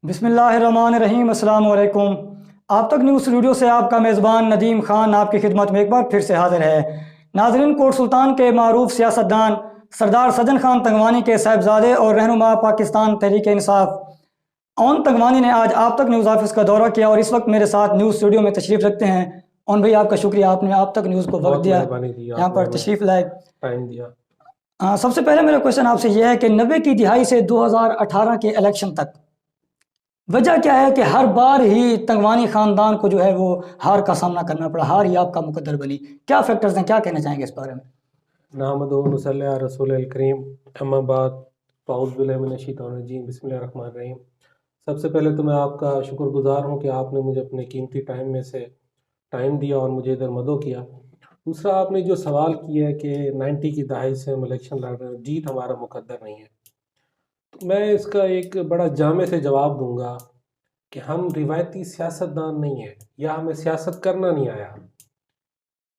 بسم اللہ الرحمن الرحیم، السلام علیکم۔ آپ تک نیوز اسٹوڈیو سے آپ کا میزبان ندیم خان آپ کی خدمت میں ایک بار پھر سے حاضر ہے۔ ناظرین، کوٹ سلطان کے معروف سیاستدان سردار سجن خان تنگوانی کے صاحبزادے اور رہنما پاکستان تحریک انصاف اون تنگوانی نے آج آپ تک نیوز آفس کا دورہ کیا اور اس وقت میرے ساتھ نیوز اسٹوڈیو میں تشریف رکھتے ہیں۔ اون بھائی، آپ کا شکریہ، آپ نے آپ تک نیوز کو وقت دیا، یہاں پر تشریف لائے، ٹائم دیا۔ سب سے پہلے میرا کوشچن آپ سے یہ ہے کہ 90 کی دہائی سے 2018 کے الیکشن تک وجہ کیا ہے کہ ہر بار ہی تنگوانی خاندان کو جو ہے وہ ہار کا سامنا کرنا پڑا، ہار ہی آپ کا مقدر بنی؟ کیا فیکٹرز ہیں، کیا کہنا چاہیں گے اس بارے میں؟ نحمد و نصلی علی رسول الکریم، اما بعد، اعوذ باللہ من الشیطان الرجیم، بسم اللہ الرحمن الرحیم۔ سب سے پہلے تو میں آپ کا شکر گزار ہوں کہ آپ نے مجھے اپنے قیمتی ٹائم میں سے ٹائم دیا اور مجھے ادھر مدعو کیا۔ دوسرا، آپ نے جو سوال کیا ہے کہ 90 کی دہائی سے ہم الیکشن لڑ رہے ہیں، جیت ہمارا مقدر نہیں ہے، تو میں اس کا ایک بڑا جامع سے جواب دوں گا کہ ہم روایتی سیاستدان نہیں ہیں، یا ہمیں سیاست کرنا نہیں آیا۔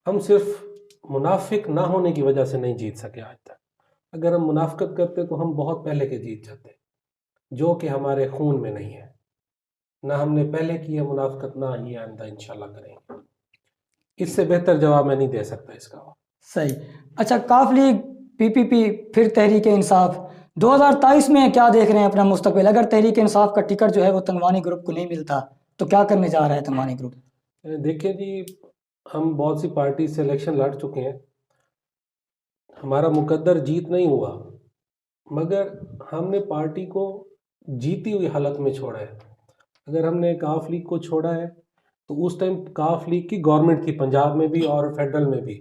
ہم صرف منافق نہ ہونے کی وجہ سے نہیں جیت سکے آج تک۔ اگر ہم منافقت کرتے تو ہم بہت پہلے کے جیت جاتے، جو کہ ہمارے خون میں نہیں ہے۔ نہ ہم نے پہلے کی ہے منافقت، نہ ہی آئندہ انشاءاللہ کریں گے۔ اس سے بہتر جواب میں نہیں دے سکتا اس کا۔ صحیح۔ اچھا، کاف لیگ، PPP، پھر تحریک انصاف، 2023 میں کیا دیکھ رہے ہیں اپنا مستقبل؟ اگر تحریک انصاف کا ٹکٹ جو ہے وہ تنگوانی گروپ کو نہیں ملتا تو کیا کرنے جا رہا ہے تنگوانی گروپ؟ دیکھیں جی، ہم بہت سی پارٹی سے الیکشن لڑ چکے ہیں، ہمارا مقدر جیت نہیں ہوا، مگر ہم نے پارٹی کو جیتی ہوئی حالت میں چھوڑا ہے۔ اگر ہم نے کاف لیگ کو چھوڑا ہے تو اس ٹائم کاف لیگ کی گورنمنٹ تھی، پنجاب میں بھی اور فیڈرل میں بھی،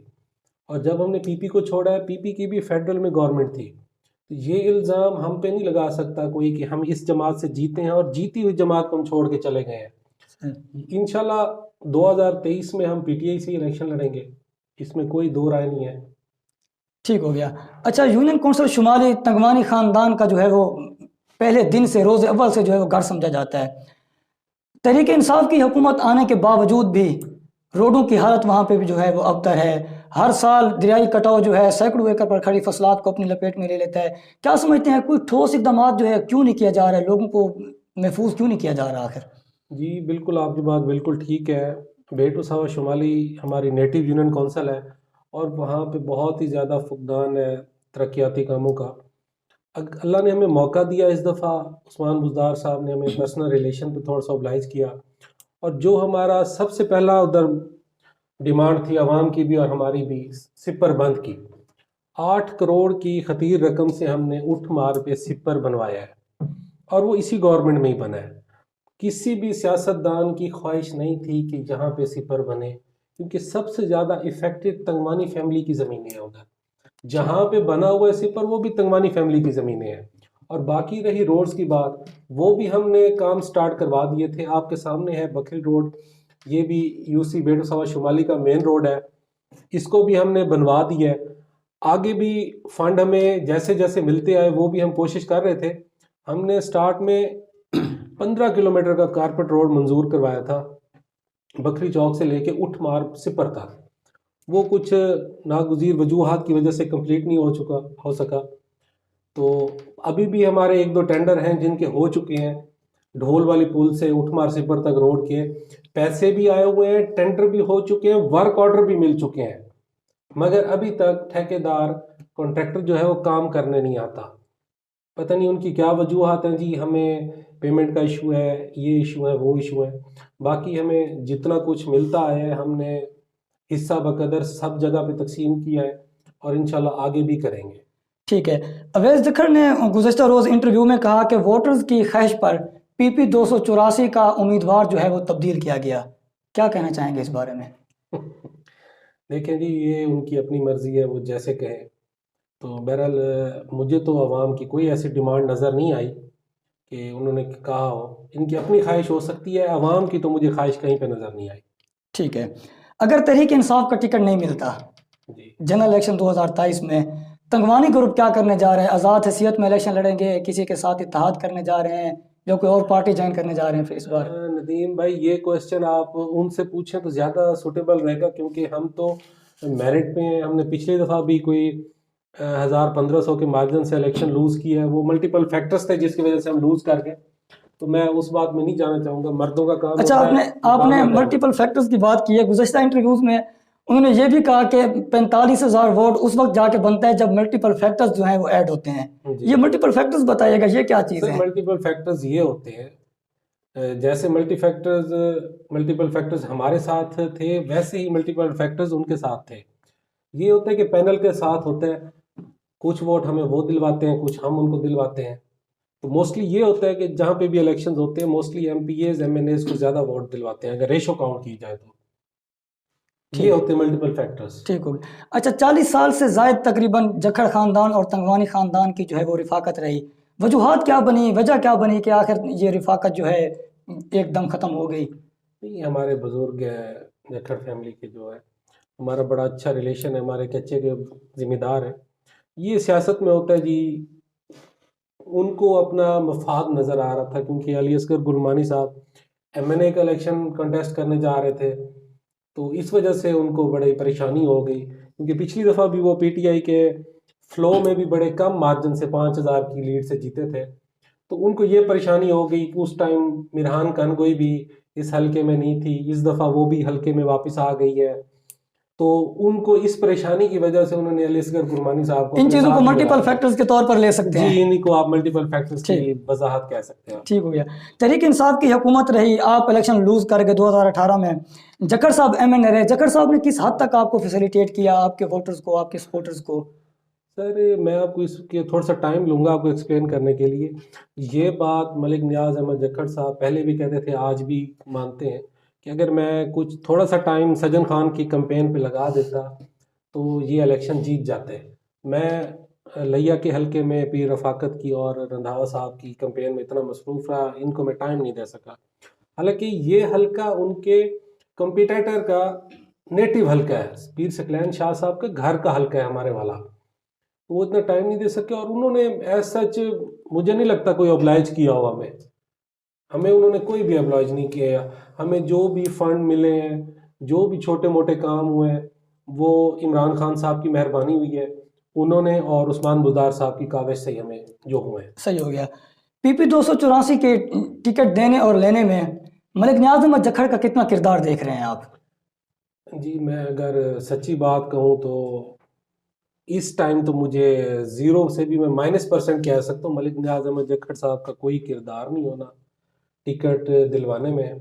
اور جب ہم نے پی پی کو چھوڑا ہے، پی پی کی بھی فیڈرل میں گورنمنٹ تھی۔ یہ الزام ہم پہ نہیں لگا سکتا کوئی کہ ہم اس جماعت سے جیتے ہیں اور جیتی ہوئی جماعت کو ہم چھوڑ کے چلے گئے ہیں۔ انشاءاللہ 2023 میں ہم PTI سے الیکشن لڑیں گے، اس میں کوئی دو رائے نہیں ہے۔ ٹھیک ہو گیا۔ اچھا، یونین کونسل شمالی تنگوانی خاندان کا جو ہے وہ پہلے دن سے، روز اول سے جو ہے وہ گھر سمجھا جاتا ہے۔ تحریک انصاف کی حکومت آنے کے باوجود بھی روڈوں کی حالت وہاں پہ بھی جو ہے وہ ابتر ہے۔ ہر سال دریائی کٹاؤ جو ہے سینکڑوں ایکڑ پر کھڑی فصلات کو اپنی لپیٹ میں لے لیتا ہے۔ کیا سمجھتے ہیں کوئی ٹھوس اقدامات جو ہے کیوں نہیں کیا جا رہا ہے، لوگوں کو محفوظ کیوں نہیں کیا جا رہا آخر؟ جی بالکل، آپ کی بات بالکل ٹھیک ہے۔ بیٹو ساوا شمالی ہماری نیٹو یونین کونسل ہے اور وہاں پہ بہت ہی زیادہ فقدان ہے ترقیاتی کاموں کا۔ اللہ نے ہمیں موقع دیا اس دفعہ، عثمان بزدار صاحب نے ہمیں پرسنل ریلیشن پہ تھوڑا سا اوبلائز کیا، اور جو ہمارا سب سے پہلا ادھر ڈیمانڈ تھی عوام کی بھی اور ہماری بھی، سپر بند کی 8 کروڑ کی خطیر رقم سے ہم نے اٹھ مار پہ سپر بنوایا ہے، اور وہ اسی گورنمنٹ میں ہی بنا ہے۔ کسی بھی سیاستدان کی خواہش نہیں تھی کہ جہاں پہ سپر بنے، کیونکہ سب سے زیادہ افیکٹڈ تنگوانی فیملی کی زمینیں ہیں ادھر۔ جہاں پہ بنا ہوا ہے سپر وہ بھی تنگوانی فیملی کی زمینیں ہیں، اور باقی رہی روڈز کی بات، وہ بھی ہم نے کام سٹارٹ کروا دیے تھے۔ آپ کے سامنے ہے بکری روڈ، یہ بھی UC بیٹو سوا شمالی کا مین روڈ ہے، اس کو بھی ہم نے بنوا دیا ہے۔ آگے بھی فنڈ ہمیں جیسے جیسے ملتے آئے وہ بھی ہم کوشش کر رہے تھے۔ ہم نے سٹارٹ میں 15 کلومیٹر کا کارپٹ روڈ منظور کروایا تھا، بکری چوک سے لے کے اٹھ مار سپر تک۔ وہ کچھ ناگزیر وجوہات کی وجہ سے کمپلیٹ نہیں ہو سکا، تو ابھی بھی ہمارے 1-2 ٹینڈر ہیں جن کے ہو چکے ہیں۔ ڈھول والی پل سے اٹھ مار سپر تک روڈ کے پیسے بھی آئے ہوئے ہیں، ٹینڈر بھی ہو چکے ہیں، ورک آرڈر بھی مل چکے ہیں، مگر ابھی تک ٹھیکیدار کانٹریکٹر جو ہے وہ کام کرنے نہیں آتا۔ پتہ نہیں ان کی کیا وجوہات ہیں، جی ہمیں پیمنٹ کا ایشو ہے، یہ ایشو ہے، وہ ایشو ہے۔ باقی ہمیں جتنا کچھ ملتا ہے ہم نے حصہ بقدر سب جگہ پہ تقسیم کیا ہے، اور انشاءاللہ آگے بھی کریں گے۔ ٹھیک ہے۔ اویس ذکر نے گزشتہ روز انٹرویو میں کہا کہ ووٹرز کی خواہش پر PP 284 کا امیدوار جو ہے وہ تبدیل کیا گیا، کیا کہنا چاہیں گے اس بارے میں؟ دیکھیں جی، یہ ان کی اپنی مرضی ہے، وہ جیسے کہیں۔ تو بہرحال مجھے تو عوام کی کوئی ایسی ڈیمانڈ نظر نہیں آئی کہ انہوں نے کہا ہو، ان کی اپنی خواہش ہو سکتی ہے، عوام کی تو مجھے خواہش کہیں پہ نظر نہیں آئی۔ ٹھیک ہے۔ اگر تحریک انصاف کا ٹکٹ نہیں ملتا جی، جنرل الیکشن 2023 میں، تنگوانی گروپ کیا کرنے جا رہے ہیں؟ آزاد حیثیت میں الیکشن لڑیں گے، کسی کے ساتھ اتحاد کرنے جا رہے ہیں، یا کوئی اور پارٹی جوائن کرنے جا رہے ہیں پھر اس بار؟ ندیم بھائی، یہ کوسچن آپ ان سے پوچھیں تو زیادہ سوٹیبل رہے گا، کیونکہ ہم تو میرٹ پہ ہیں۔ ہم نے پچھلی دفعہ بھی کوئی 1000-1500 کے مارجن سے الیکشن لوز کیا ہے، وہ ملٹیپل فیکٹرز تھے جس کی وجہ سے ہم لوز کر گئے۔ تو میں اس بات میں نہیں جانا چاہوں گا. مردوں کا کام اچھا، ہوتا ہے آپ نے مقابلہ ملٹیپل فیکٹرز کی بات کی ہے. گزشتہ انٹرویوز میں انہوں نے یہ بھی کہا کہ 45,000 ووٹ اس وقت جا کے بنتا ہے جب ملٹیپل فیکٹرز جو ہیں وہ ایڈ ہوتے ہیں. جی. یہ ملٹیپل فیکٹرز بتائیے گا، یہ کیا چیز سر ہے؟ ملٹیپل فیکٹرز یہ ہوتے ہیں جیسے ملٹیپل فیکٹرز ہمارے ساتھ تھے ویسے ہی ملٹیپل فیکٹرز ان کے ساتھ تھے. یہ ہوتا ہے کہ پینل کے ساتھ ہوتا ہے، کچھ ووٹ ہمیں وہ دلواتے ہیں، کچھ ہم ان کو دلواتے ہیں. تو موسٹلی یہ ہوتا ہے کہ جہاں پہ بھی الیکشنز ہوتے ہیں mostly M P As M N As کو زیادہ ووٹ دلواتے ہیں اگر ریشو کاؤنٹ کی جائے تو. یہ ہوتے ہیں ملٹیپل فیکٹرز. ٹھیک ہو گیا. اچھا، 40 سال سے زائد تقریباً جکھڑ خاندان اور تنگوانی خاندان کی جو ہے وہ رفاقت رہی. وجوہات کیا بنی، وجہ کیا بنی کہ آخر یہ رفاقت جو ہے ایک دم ختم ہو گئی؟ نہیں، ہمارے بزرگ ہیں جکھڑ فیملی کے جو ہے ہمارا بڑا اچھا ریلیشن ہے، ہمارے کچے کے ذمہ دار ہیں. یہ سیاست میں ہوتا ہے جی، ان کو اپنا مفاد نظر آ رہا تھا کیونکہ علی اصغر گلمانی صاحب ایم این اے کا الیکشن کنٹیسٹ کرنے جا رہے تھے، تو اس وجہ سے ان کو بڑی پریشانی ہو گئی کیونکہ پچھلی دفعہ بھی وہ پی ٹی آئی کے فلو میں بھی بڑے کم مارجن سے 5,000 کی لیڈ سے جیتے تھے. تو ان کو یہ پریشانی ہو گئی کہ اس ٹائم مرہان کنگوئی بھی اس حلقے میں نہیں تھی، اس دفعہ وہ بھی حلقے میں واپس آ گئی ہے. تو ان کو اس پریشانی کی وجہ سے انہوں نے علی اصغر گلمانی صاحب کو ان چیزوں کو اپنے ساتھ ملٹیپل ملایا. فیکٹرز کے طور پر لے سکتے ہیں. جی، انہیں کو آپ ملٹیپل فیکٹرز کی وضاحت کہہ سکتے ہیں. ٹھیک ہو گیا. تحریک انصاف کی حکومت رہی، آپ الیکشن لوز کر کے 2018 میں جکڑ صاحب ایم این اے رہے. جکڑ صاحب نے کس حد تک آپ کو فیسیلیٹیٹ کیا، آپ کے ووٹرز کو، آپ کے سپورٹرز کو؟ سر میں آپ کو اس کے تھوڑا سا ٹائم لوں گا آپ کو ایکسپلین کرنے کے لیے. یہ بات ملک نیاز احمد جکھڑ صاحب پہلے بھی کہتے تھے، آج بھی مانتے ہیں کہ اگر میں کچھ تھوڑا سا ٹائم سجن خان کی کمپین پہ لگا دیتا تو یہ الیکشن جیت جاتے. میں لیا کے حلقے میں پیر رفاقت کی اور رندھاوا صاحب کی کمپین میں اتنا مصروف رہا، ان کو میں ٹائم نہیں دے سکا. حالانکہ یہ حلقہ ان کے کمپیٹیٹر کا نیٹو حلقہ ہے، پیر ثقلین شاہ صاحب کا گھر کا حلقہ ہے ہمارے والا. وہ اتنا ٹائم نہیں دے سکے اور انہوں نے ایز سچ مجھے نہیں لگتا کوئی اوبلائج کیا ہوا ہمیں انہوں نے کوئی بھی اوبلائج نہیں کیا. ہمیں جو بھی فنڈ ملے ہیں، جو بھی چھوٹے موٹے کام ہوئے ہیں، وہ عمران خان صاحب کی مہربانی ہوئی ہے انہوں نے، اور عثمان بزدار صاحب کی کاوش سے ہمیں جو ہوئے ہیں. صحیح ہو گیا. پی پی 284 کے ٹکٹ دینے اور لینے میں ملک نیاز احمد جکھڑ کا کتنا کردار دیکھ رہے ہیں آپ؟ جی میں اگر سچی بات کہوں تو اس ٹائم تو مجھے 0 سے بھی میں -% کہہ سکتا ہوں ملک نیاز احمد جکھڑ صاحب کا کوئی کردار نہیں ہونا ٹکٹ دلوانے میں.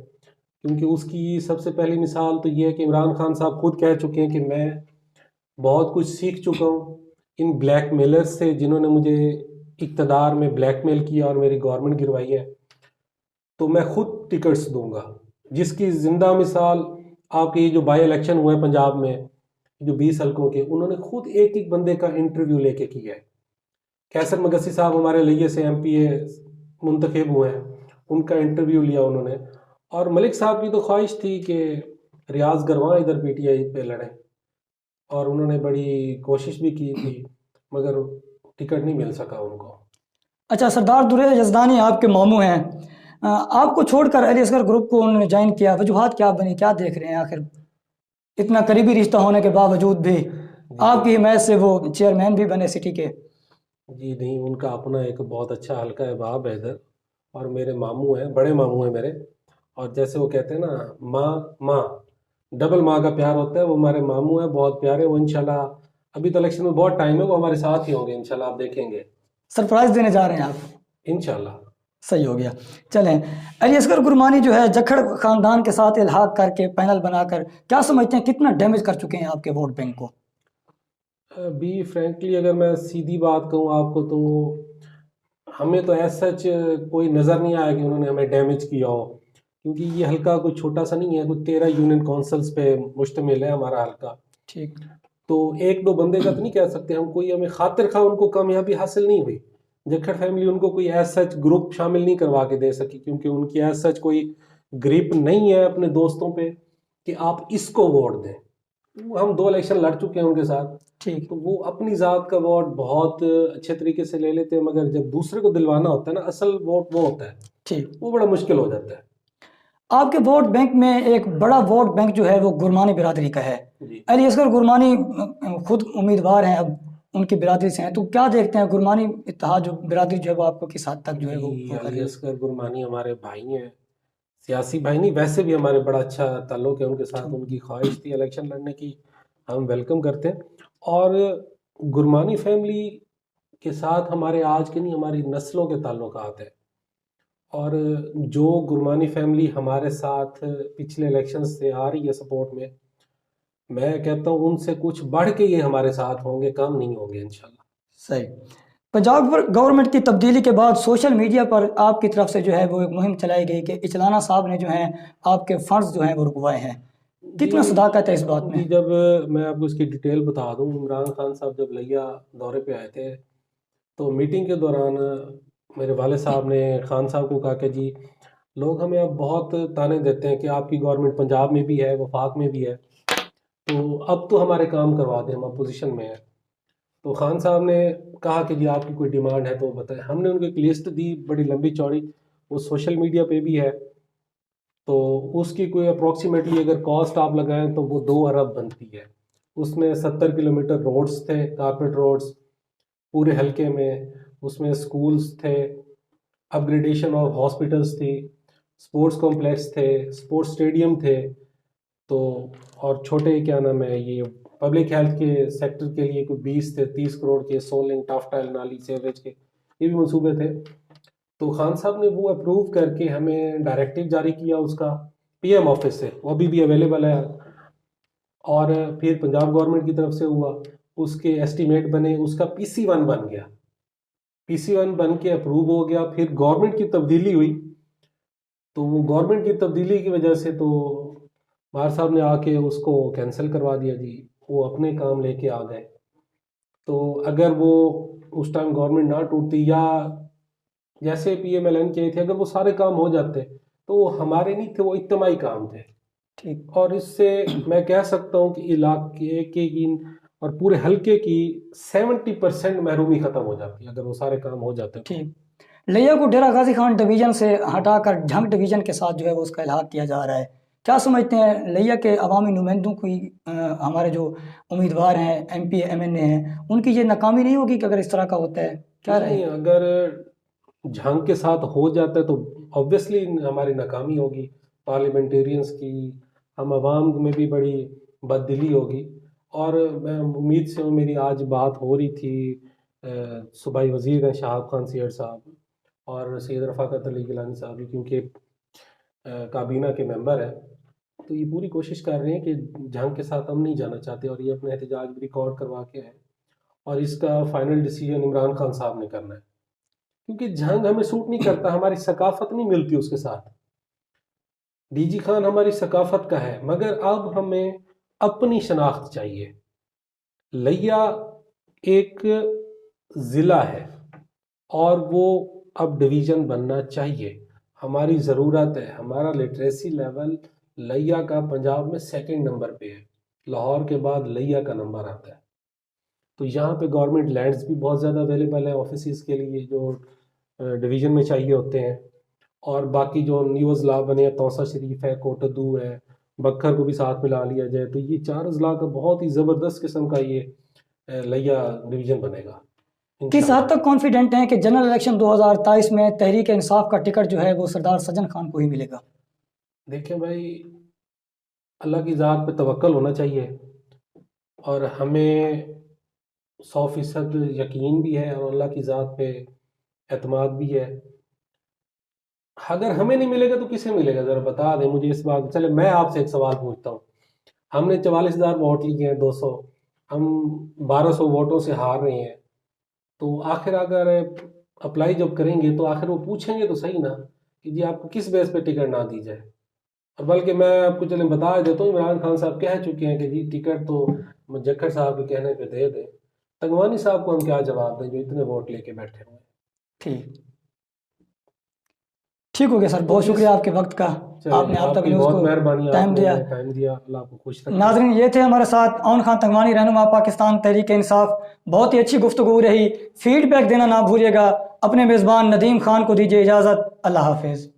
کیونکہ اس کی سب سے پہلی مثال تو یہ ہے کہ عمران خان صاحب خود کہہ چکے ہیں کہ میں بہت کچھ سیکھ چکا ہوں ان بلیک میلرز سے جنہوں نے مجھے اقتدار میں بلیک میل کیا اور میری گورنمنٹ گروائی ہے، تو میں خود ٹکٹس دوں گا. جس کی زندہ مثال آپ کے یہ جو بائی الیکشن ہوئے ہیں پنجاب میں جو 20 حلقوں کے، انہوں نے خود ایک ایک بندے کا انٹرویو لے کے کیا ہے. کیسر مگسی صاحب ہمارے لیے سے ایم پی اے منتخب ہوئے ہیں، ان کا انٹرویو لیا انہوں نے. اور ملک صاحب کی تو خواہش تھی کہ ریاض گرواں ادھر پی ٹی آئی پہ لڑیں، اور انہوں نے بڑی کوشش بھی کی تھی مگر ٹکٹ نہیں مل سکا ان کو. اچھا، سردار درے یزدانی آپ کے ماموں ہیں، آپ کو چھوڑ کر علی اصغر گروپ کو انہوں نے جوائن کیا. وجوہات کیا بنی، کیا دیکھ رہے ہیں آخر اتنا قریبی رشتہ ہونے کے باوجود بھی آپ کی حمایت سے وہ چیئرمین بھی بنے سٹی کے؟ جی نہیں، ان کا اپنا ایک بہت اچھا حلقہ ہے باب حیدر، اور میرے ماموں ہیں، بڑے ماموں ہیں میرے. اور جیسے وہ کہتے ہیں نا ماں ڈبل ماں کا پیار ہوتا ہے، وہ ہمارے ماموں ہیں بہت پیارے. وہ انشاءاللہ ابھی تو الیکشن میں بہت ٹائم ہے، وہ ہمارے ساتھ ہی ہوں گے انشاءاللہ، آپ دیکھیں گے. سرپرائز دینے جا رہے ہیں آپ انشاءاللہ. صحیح ہو گیا. چلیں، علی اصغر گرمانی جو ہے جکھڑ خاندان کے ساتھ الحاق کر کے پینل بنا کر کیا سمجھتے ہیں کتنا ڈیمیج کر چکے ہیں آپ کے ووٹ بینک کو؟ ابھی فرینکلی اگر میں سیدھی بات کہوں آپ کو تو ہمیں تو ایز سچ کوئی نظر نہیں آیا کہ انہوں نے ہمیں ڈیمیج کیا ہو، کیونکہ یہ حلقہ کوئی چھوٹا سا نہیں ہے، کوئی 13 یونین کونسلز پہ مشتمل ہے ہمارا حلقہ. ٹھیک، تو ایک دو بندے کا تو نہیں کہہ سکتے ہم، کوئی ہمیں خاطر خواہ ان کو کامیابی حاصل نہیں ہوئی. جکھڑ فیملی ان کو کوئی ایز سچ گروپ شامل نہیں کروا کے دے سکی، کیونکہ ان کی ایز سچ کوئی گریپ نہیں ہے اپنے دوستوں پہ کہ آپ اس کو ووٹ دیں. ہم 2 الیکشن لڑ چکے ہیں ان کے ساتھ، ٹھیک. تو وہ اپنی ذات کا ووٹ بہت اچھے طریقے سے لے لیتے ہیں، مگر جب دوسرے کو دلوانا ہوتا ہے نا، اصل ووٹ وہ ہوتا ہے، ٹھیک. وہ بڑا مشکل ہو جاتا ہے. آپ کے ووٹ بینک میں ایک بڑا ووٹ بینک جو ہے وہ گرمانی برادری کا ہے. جی علی اصغر گرمانی خود امیدوار ہیں اب ان کی برادری سے ہیں، تو کیا دیکھتے ہیں گرمانی اتحاد جو برادری جو ہے وہ آپ کو کس حد تک جو ہے وہ کر رہی علی ہے؟ اصغر گرمانی ہمارے بھائی ہیں، سیاسی بھائی نہیں، ویسے بھی ہمارے بڑا اچھا تعلق ہے ان کے ساتھ، ان کی خواہش تھی الیکشن لڑنے کی، ہم ویلکم کرتے ہیں. اور گرمانی فیملی کے ساتھ ہمارے آج کے نہیں، ہماری نسلوں کے تعلقات ہیں. اور جو گرمانی فیملی ہمارے ساتھ پچھلے الیکشن سے آ رہی ہے سپورٹ میں کہتا ہوں ان سے کچھ بڑھ کے یہ ہمارے ساتھ ہوں گے، کم نہیں ہوں گے انشاءاللہ. صحیح. پنجاب گورنمنٹ کی تبدیلی کے بعد سوشل میڈیا پر آپ کی طرف سے جو ہے وہ ایک مہم چلائی گئی کہ اچلانا صاحب نے جو ہیں آپ کے فنڈز جو ہیں وہ رکوائے ہیں، کتنا صداقت ہے اس بات میں؟ جی، جب میں آپ کو اس کی ڈیٹیل بتا دوں، عمران خان صاحب جب لیا دورے پہ آئے تھے تو میٹنگ کے دوران میرے والد صاحب نے خان صاحب کو کہا کہ جی لوگ ہمیں اب بہت تانے دیتے ہیں کہ آپ کی گورنمنٹ پنجاب میں بھی ہے، وفاق میں بھی ہے، تو اب تو ہمارے کام کروا دیں، ہم اپوزیشن میں ہیں. تو خان صاحب نے کہا کہ جی آپ کی کوئی ڈیمانڈ ہے تو بتائیں. ہم نے ان کو ایک لسٹ دی بڑی لمبی چوڑی، وہ سوشل میڈیا پہ بھی ہے. تو اس کی کوئی اپروکسیمیٹلی اگر کاسٹ آپ لگائیں تو وہ 2 ارب بنتی ہے. اس میں 70 کلومیٹر روڈز تھے، کارپیٹ روڈز پورے حلقے میں. اس میں سکولز تھے، اپ گریڈیشن آف ہاسپٹلس تھی، سپورٹس کمپلیکس تھے، سپورٹس اسٹیڈیم تھے. تو اور چھوٹے کیا نام ہے یہ پبلک ہیلتھ کے سیکٹر کے لیے کوئی 20 سے 30 کروڑ کے سولنگ، ٹاف ٹائل، نالی، سیوریج کے یہ بھی منصوبے تھے. تو خان صاحب نے وہ اپروو کر کے ہمیں ڈائریکٹیو جاری کیا اس کا پی ایم آفس سے، وہ ابھی بھی اویلیبل ہے. اور پھر پنجاب گورنمنٹ کی طرف سے ہوا، اس کے ایسٹیمیٹ بنے، اس کا PC1 بن گیا، PC1 بن کے اپروو ہو گیا. پھر گورنمنٹ کی تبدیلی ہوئی، تو وہ گورنمنٹ کی تبدیلی کی وجہ سے تو مار صاحب نے آ کے اس کو کینسل کروا دیا. جی وہ اپنے کام لے کے آ گئے. تو اگر وہ اس ٹائم گورنمنٹ نہ ٹوٹتی یا جیسے PMLN کے تھے، اگر وہ سارے کام ہو جاتے تو وہ ہمارے نہیں تھے، وہ اجتماعی کام تھے. ٹھیک. اور اس سے میں کہہ سکتا ہوں کہ علاقے کی اور پورے حلقے کی 70% محرومی ختم ہو جاتی ہے اگر وہ سارے کام ہو جاتے. ٹھیک. لیا کو ڈیرہ غازی خان ڈویژن سے ہٹا کر جھنگ ڈویژن کے ساتھ جو ہے وہ اس کا الحاق کیا جا رہا ہے، کیا سمجھتے ہیں لیا کے عوامی نمائندوں کی ہمارے جو امیدوار ہیں MP MNA ہیں ان کی یہ ناکامی نہیں ہوگی کہ اگر اس طرح کا ہوتا ہے؟ کیا رہے؟ اگر جھنگ کے ساتھ ہو جاتا ہے تو obviously ہماری ناکامی ہوگی پارلیمنٹیرینز کی، ہم عوام میں بھی بڑی بددلی ہوگی. اور میں امید سے ہوں، میری آج بات ہو رہی تھی صوبائی وزیر ہیں شہاب خان سیئر صاحب اور سید رفاقت علی گیلانی صاحب بھی، کیونکہ کابینہ کے ممبر ہیں، تو یہ پوری کوشش کر رہے ہیں کہ جھنگ کے ساتھ ہم نہیں جانا چاہتے، اور یہ اپنے احتجاج بھی ریکارڈ کروا کے ہیں. اور اس کا فائنل ڈیسیجن عمران خان صاحب نے کرنا ہے، کیونکہ جھنگ ہمیں سوٹ نہیں کرتا، ہماری ثقافت نہیں ملتی اس کے ساتھ. DG خان ہماری ثقافت کا ہے، مگر اب ہمیں اپنی شناخت چاہیے. لیا ایک ضلع ہے اور وہ اب ڈویژن بننا چاہیے. ہماری ضرورت ہے. ہمارا لٹریسی لیول لیا کا پنجاب میں 2nd نمبر پہ ہے، لاہور کے بعد لیا کا نمبر آتا ہے. تو یہاں پہ گورنمنٹ لینڈز بھی بہت زیادہ اویلیبل ہیں آفیسز کے لیے جو ڈویژن میں چاہیے ہوتے ہیں. اور باقی جو نیو اضلاع بنے ہیں، توسا شریف ہے، کوٹدو ہے، بکھر کو بھی ساتھ ملا لیا جائے، تو یہ 4 اضلاع کا بہت ہی زبردست قسم کا یہ لیا ڈویژن بنے گا. کس حد تک کانفیڈنٹ ہیں کہ جنرل الیکشن 2023 میں تحریک انصاف کا ٹکٹ جو ہے وہ سردار سجن خان کو ہی ملے گا؟ دیکھیں بھائی، اللہ کی ذات پہ توکل ہونا چاہیے، اور ہمیں 100% یقین بھی ہے اور اللہ کی ذات پہ اعتماد بھی ہے. اگر ہمیں نہیں ملے گا تو کسے ملے گا؟ ذرا بتا دیں مجھے اس بات. چلے میں آپ سے ایک سوال پوچھتا ہوں. ہم نے 44,000 ووٹ لیے ہیں، 200، ہم 1200 ووٹوں سے ہار رہے ہیں. تو آخر اگر اپلائی جب کریں گے تو آخر وہ پوچھیں گے تو صحیح نا کہ جی آپ کو کس بیس پہ ٹکٹ نہ دی جائے. اور بلکہ میں آپ کو چلیں بتا دیتا ہوں، عمران خان صاحب کہہ چکے ہیں کہ جی ٹکٹ تو جکھڑ صاحب کے کہنے پہ دے دیں. تنگوانی صاحب کو ہم کیا جواب دیں جو اتنے ووٹ لے کے بیٹھے ہوئے ہیں؟ ٹھیک ہو گیا سر، بہت شکریہ آپ کے وقت کا، آپ نے اب تک نیوز کو ٹائم دیا. اللہ آپ کو خوش رکھے. ناظرین، یہ تھے ہمارے ساتھ عون خان تنگوانی، رہنما پاکستان تحریک انصاف. بہت ہی اچھی گفتگو رہی. فیڈ بیک دینا نہ بھولیے گا. اپنے میزبان ندیم خان کو دیجیے اجازت. اللہ حافظ.